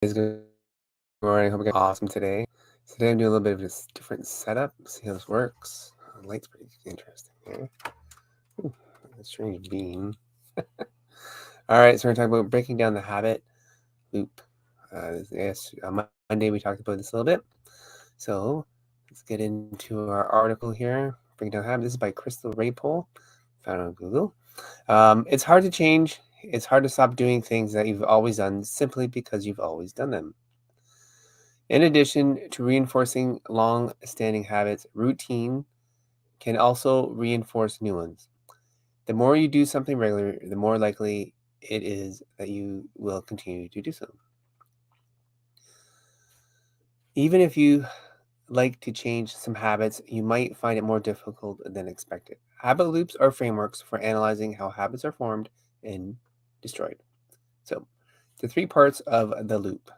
Good morning. Hope you guys are awesome today. Today I'm doing a little bit of this different setup. See how this works. The light's pretty interesting here. Ooh, a strange beam. All right, so we're going to talk about breaking down the habit loop. Yes, on Monday we talked about this a little bit. So let's get into our article here. Breaking down the habit. This is by Crystal Raypole, found on Google. It's hard to change. It's hard to stop doing things that you've always done simply because you've always done them. In addition to reinforcing long-standing habits, routine can also reinforce new ones. The more you do something regularly, the more likely it is that you will continue to do so. Even if you like to change some habits, you might find it more difficult than expected. Habit loops are frameworks for analyzing how habits are formed and destroyed. So, the three parts of the loop.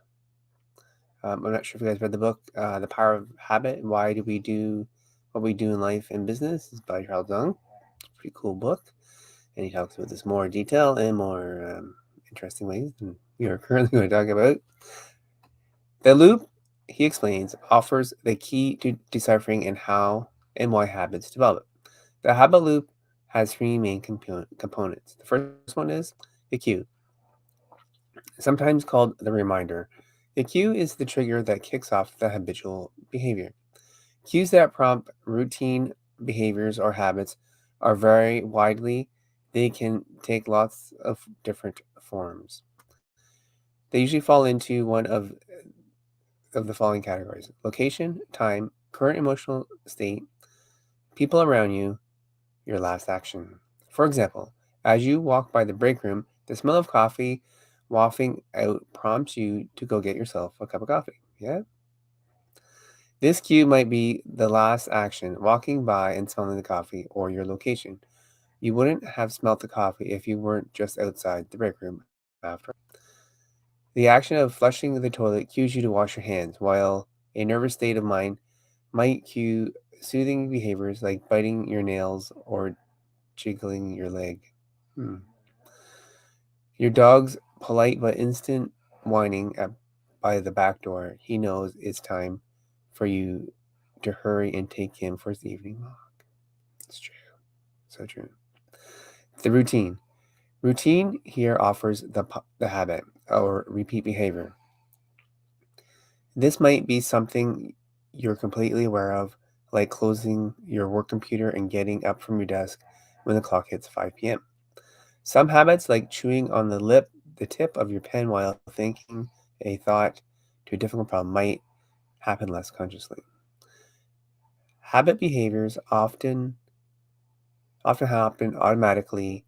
I'm not sure if you guys read the book, The Power of Habit, and Why Do We Do What We Do in Life and Business? It's by Charles Young. It's a pretty cool book. And he talks about this more in detail and more interesting ways than we are currently going to talk about. The loop, he explains, offers the key to deciphering and how and why habits develop. The habit loop has three main components. The first one is the cue, sometimes called the reminder. The cue is the trigger that kicks off the habitual behavior. Cues that prompt routine behaviors or habits are very widely. They can take lots of different forms. They usually fall into one of the following categories: location, time, current emotional state, people around you, your last action. For example, as you walk by the break room, the smell of coffee wafting out prompts you to go get yourself a cup of coffee. Yeah? This cue might be the last action, walking by and smelling the coffee, or your location. You wouldn't have smelt the coffee if you weren't just outside the break room after. The action of flushing the toilet cues you to wash your hands, while a nervous state of mind might cue soothing behaviors like biting your nails or jiggling your leg. Hmm. Your dog's polite but instant whining by the back door. He knows it's time for you to hurry and take him for his evening walk. It's true. So true. The routine. Routine here offers the habit or repeat behavior. This might be something you're completely aware of, like closing your work computer and getting up from your desk when the clock hits 5 p.m. Some habits, like chewing on the tip of your pen while thinking a thought to a difficult problem, might happen less consciously. Habit behaviors often happen automatically,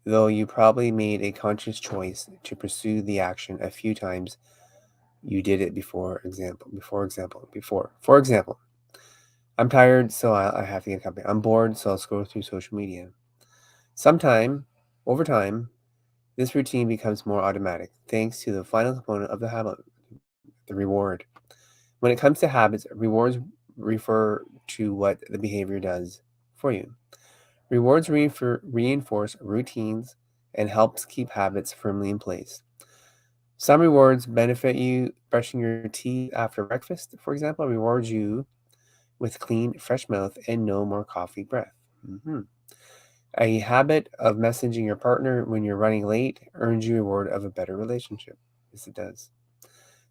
though you probably made a conscious choice to pursue the action a few times you did it before. For example, I'm tired, so I have to get a copy. I'm bored, so I'll scroll through social media. Sometime, over time, this routine becomes more automatic thanks to the final component of the habit, the reward. When it comes to habits, rewards refer to what the behavior does for you. Rewards reinforce routines and helps keep habits firmly in place. Some rewards benefit you. Brushing your teeth after breakfast, for example, rewards you with clean, fresh mouth and no more coffee breath. Mhm. A habit of messaging your partner when you're running late earns you a reward of a better relationship. Yes, it does.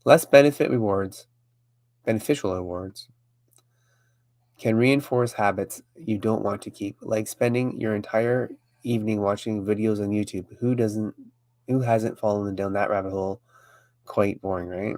Less beneficial rewards, can reinforce habits you don't want to keep, like spending your entire evening watching videos on YouTube. Who hasn't fallen down that rabbit hole? Quite boring, right?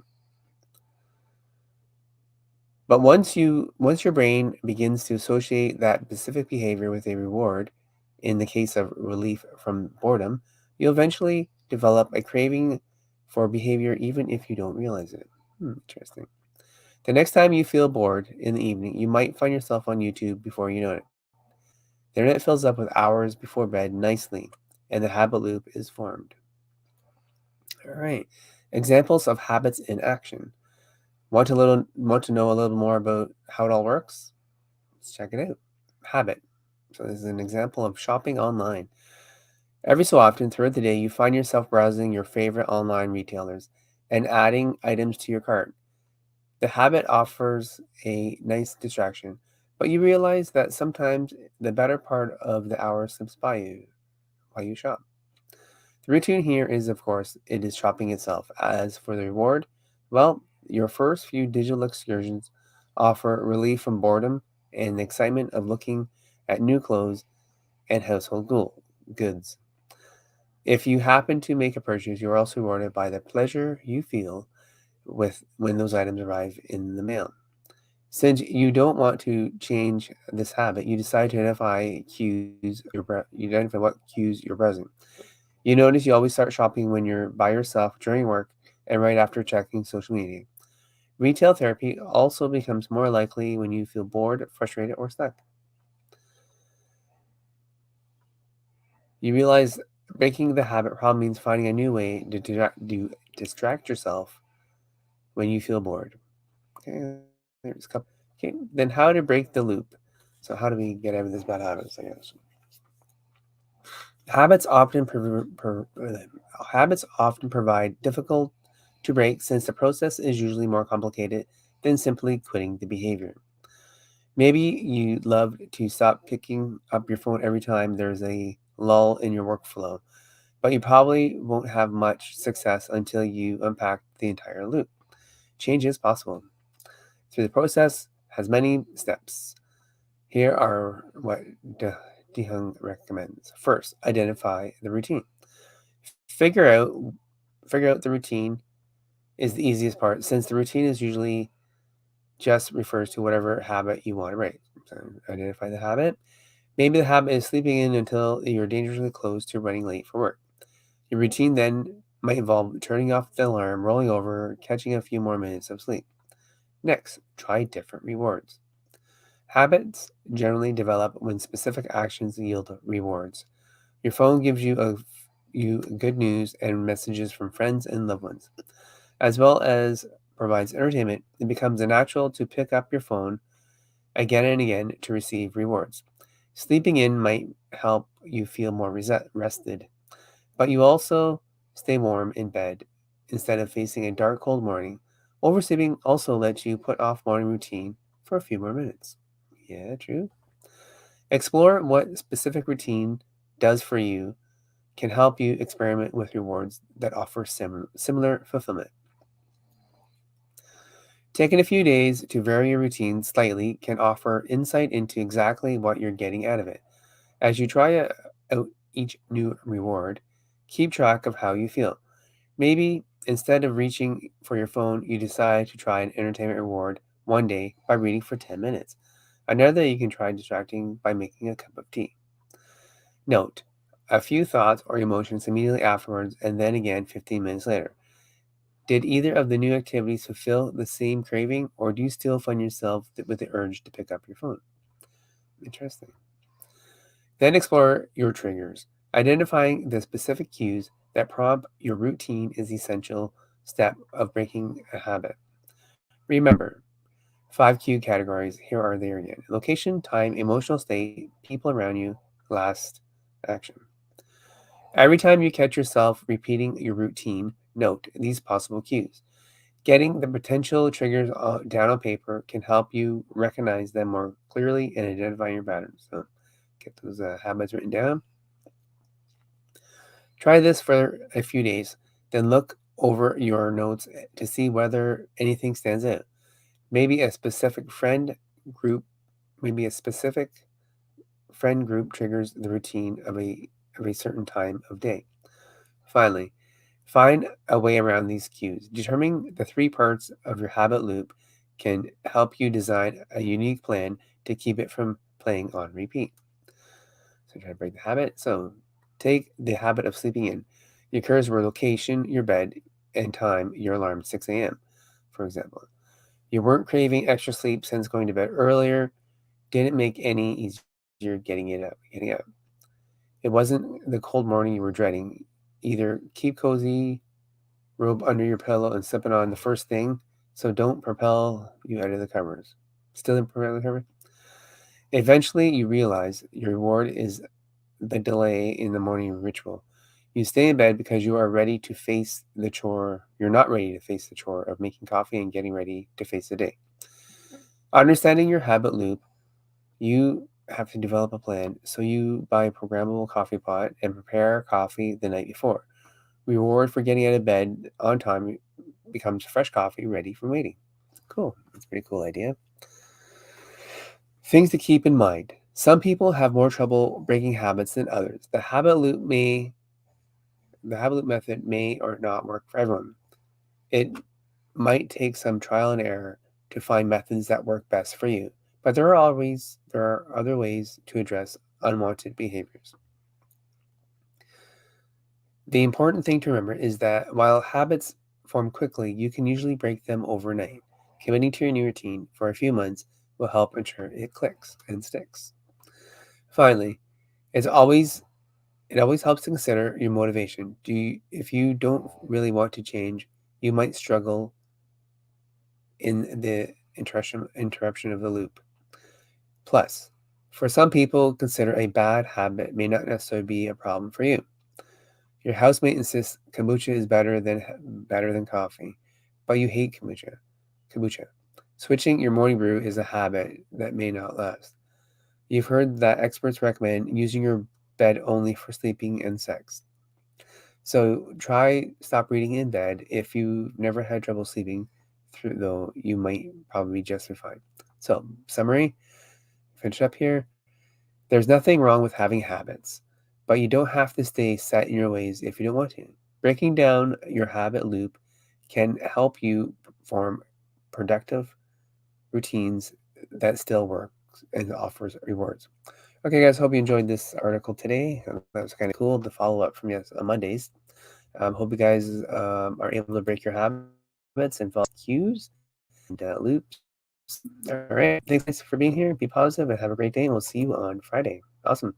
But once your brain begins to associate that specific behavior with a reward, in the case of relief from boredom, you'll eventually develop a craving for behavior even if you don't realize it. Interesting. The next time you feel bored in the evening, you might find yourself on YouTube before you know it. The internet fills up with hours before bed nicely, and the habit loop is formed. All right. Examples of habits in action. Want to know a little more about how it all works? Let's check it out. Habit. So this is an example of shopping online. Every so often throughout the day, you find yourself browsing your favorite online retailers. and adding items to your cart. The habit offers a nice distraction, but you realize that sometimes the better part of the hour slips by you while you shop. The routine here is, of course, it is shopping itself. As for the reward, well, your first few digital excursions offer relief from boredom and the excitement of looking at new clothes and household goods. If you happen to make a purchase, you're also rewarded by the pleasure you feel with when those items arrive in the mail. Since you don't want to change this habit, you decide to identify what cues you're browsing. You notice you always start shopping when you're by yourself during work and right after checking social media. Retail therapy also becomes more likely when you feel bored, frustrated, or stuck. You realize breaking the habit probably means finding a new way to distract yourself when you feel bored. Okay, there's a couple. Okay, then how to break the loop. So how do we get out of this bad habits? I guess habits often habits often provide difficult to break since the process is usually more complicated than simply quitting the behavior. Maybe you love to stop picking up your phone every time there's a lull in your workflow, but you probably won't have much success until you unpack the entire loop. Change is possible. Through the process has many steps. Here are what DeHung recommends. First, identify the routine. Figure out figure out the routine is the easiest part since the routine is usually just refers to whatever habit you want to break. So identify the habit. Maybe the habit is sleeping in until you're dangerously close to running late for work. Your routine then might involve turning off the alarm, rolling over, catching a few more minutes of sleep. Next, try different rewards. Habits generally develop when specific actions yield rewards. Your phone gives you good news and messages from friends and loved ones, as well as provides entertainment. It becomes natural to pick up your phone again and again to receive rewards. Sleeping in might help you feel more rested, but you also stay warm in bed instead of facing a dark, cold morning. Oversleeping also lets you put off morning routine for a few more minutes. Yeah, true. Explore what specific routine does for you can help you experiment with rewards that offer similar fulfillment. Taking a few days to vary your routine slightly can offer insight into exactly what you're getting out of it. As you try out each new reward, keep track of how you feel. Maybe instead of reaching for your phone, you decide to try an entertainment reward one day by reading for 10 minutes. Another day, you can try distracting by making a cup of tea. Note a few thoughts or emotions immediately afterwards, and then again 15 minutes later. Did either of the new activities fulfill the same craving, or do you still find yourself with the urge to pick up your phone? Interesting. Then explore your triggers. Identifying the specific cues that prompt your routine is the essential step of breaking a habit. Remember, 5 Q categories. Here are they again: location, time, emotional state, people around you, last action. Every time you catch yourself repeating your routine, note these possible cues. Getting the potential triggers down on paper can help you recognize them more clearly and identify your patterns. So, get those habits written down. Try this for a few days, then look over your notes to see whether anything stands out. Maybe a specific group, maybe a specific friend group triggers the routine of a certain time of day. Finally, find a way around these cues. Determining the 3 parts of your habit loop can help you design a unique plan to keep it from playing on repeat. So try to break the habit. So take the habit of sleeping in. It occurs where location, your bed, and time, your alarm, 6 a.m., for example. You weren't craving extra sleep since going to bed earlier. Didn't make any easier getting out. It wasn't the cold morning you were dreading. Either keep cozy, robe under your pillow, and slip it on the first thing, so don't propel you out of the covers. Still in propel the covers? Eventually, you realize your reward is the delay in the morning ritual. You stay in bed because you are ready to face the chore. You're not ready to face the chore of making coffee and getting ready to face the day. Understanding your habit loop, you have to develop a plan. So you buy a programmable coffee pot and prepare coffee the night before. Reward for getting out of bed on time becomes fresh coffee ready for waiting. Cool. That's a pretty cool idea. Things to keep in mind. Some people have more trouble breaking habits than others. The habit loop method may or not work for everyone. It might take some trial and error to find methods that work best for you, but there are other ways to address unwanted behaviors. The important thing to remember is that while habits form quickly, you can usually break them overnight. Committing to your new routine for a few months will help ensure it clicks and sticks. Finally, it's always it always helps to consider your motivation. If you don't really want to change, you might struggle in the interruption of the loop. Plus, for some people, consider a bad habit may not necessarily be a problem for you. Your housemate insists kombucha is better than coffee, but you hate kombucha. Switching your morning brew is a habit that may not last. You've heard that experts recommend using your bed only for sleeping and sex. So stop reading in bed. If you've never had trouble sleeping through, though, you might probably be just fine. So, summary, finish up here. There's nothing wrong with having habits, but you don't have to stay set in your ways if you don't want to. Breaking down your habit loop can help you form productive routines that still work and offers rewards. Okay, guys, hope you enjoyed this article today. That was kind of cool. The follow up from yes on Mondays. Hope you guys are able to break your habits and follow cues and loops. All right. Thanks for being here. Be positive and have a great day. And we'll see you on Friday. Awesome.